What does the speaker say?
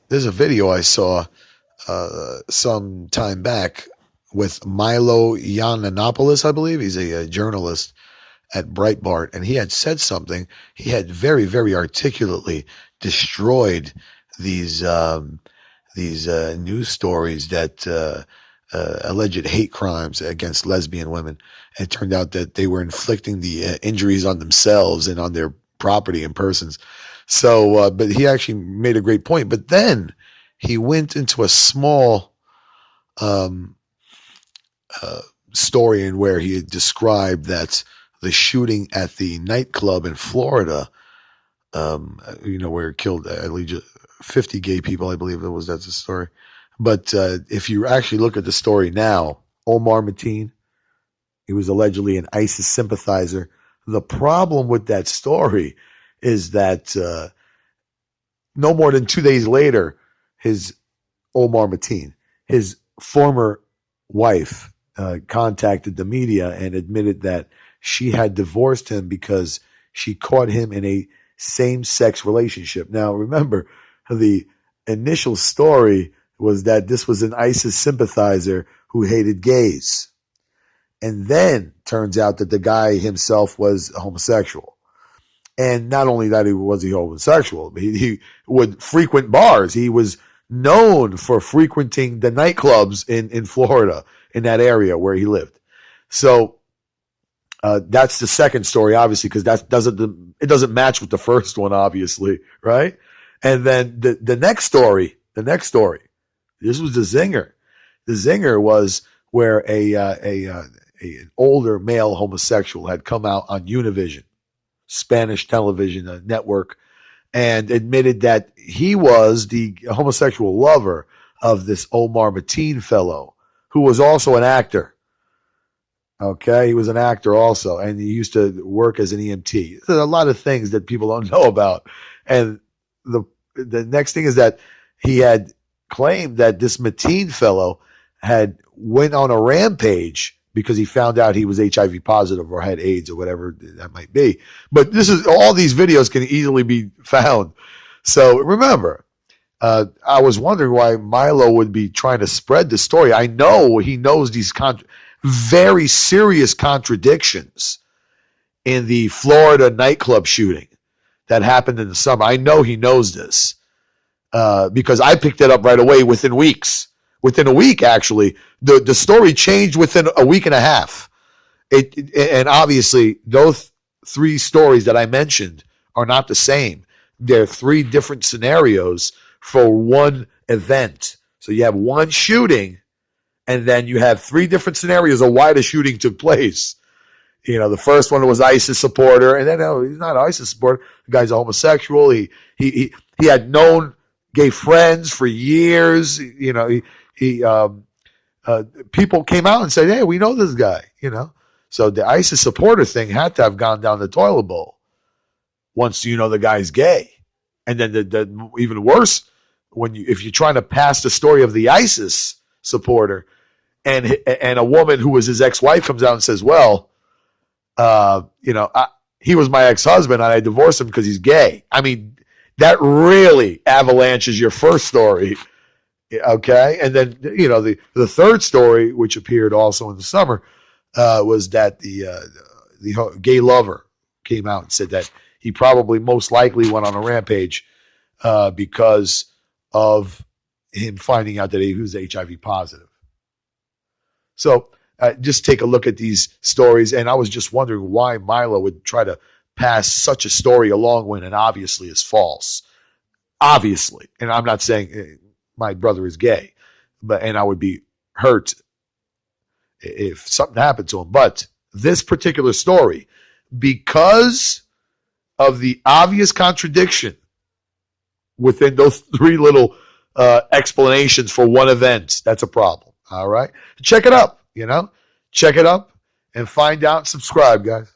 there's a video I saw some time back with Milo Yiannopoulos, I believe. He's a journalist at Breitbart, and he had said something. He had very, very articulately destroyed these news stories that alleged hate crimes against lesbian women. And it turned out that they were inflicting the injuries on themselves and on their property and persons. So, but he actually made a great point. But then he went into a small um, story in where he had described that the shooting at the nightclub in Florida, where it killed at least 50 gay people, I believe that's the story. But if you actually look at the story now, Omar Mateen, he was allegedly an ISIS sympathizer. The problem with that story is that no more than 2 days later, his Omar Mateen, his former wife, contacted the media and admitted that she had divorced him because she caught him in a same-sex relationship. Now, remember, the initial story was that this was an ISIS sympathizer who hated gays. And then turns out that the guy himself was homosexual. And not only that he was homosexual, he would frequent bars. He was known for frequenting the nightclubs in Florida, in that area where he lived. So that's the second story, obviously, because it doesn't match with the first one, obviously, right? And then the next story, this was the zinger. The zinger was where an older male homosexual had come out on Univision, Spanish television network, and admitted that he was the homosexual lover of this Omar Mateen fellow, who was also an actor. Okay, he was an actor also, and he used to work as an EMT. There's a lot of things that people don't know about. And the next thing is that he had claimed that this Mateen fellow had went on a rampage because he found out he was HIV positive or had AIDS or whatever that might be. But all these videos can easily be found. So remember, I was wondering why Milo would be trying to spread the story. I know he knows these very serious contradictions in the Florida nightclub shooting that happened in the summer. I know he knows this because I picked it up right away within weeks. Within a week, actually, the story changed within a week and a half. And obviously, those three stories that I mentioned are not the same. They're three different scenarios for one event. So you have one shooting, and then you have three different scenarios of why the shooting took place. You know, the first one was ISIS supporter, and then he's not an ISIS supporter. The guy's a homosexual. He had known gay friends for years. You know, people came out and said, "Hey, we know this guy." You know, so the ISIS supporter thing had to have gone down the toilet bowl once you know the guy's gay. And then the even worse, if you're trying to pass the story of the ISIS supporter, and a woman who was his ex-wife comes out and says, "Well, he was my ex-husband and I divorced him because he's gay." I mean, that really avalanches your first story. Okay. And then, the third story, which appeared also in the summer, was that the gay lover came out and said that he probably most likely went on a rampage because of him finding out that he was HIV positive. So just take a look at these stories. And I was just wondering why Milo would try to pass such a story along when it obviously is false. Obviously. And I'm not saying my brother is gay, and I would be hurt if something happened to him. But this particular story, because of the obvious contradiction within those three little explanations for one event, that's a problem. All right. Check it up, check it up and find out and subscribe, guys.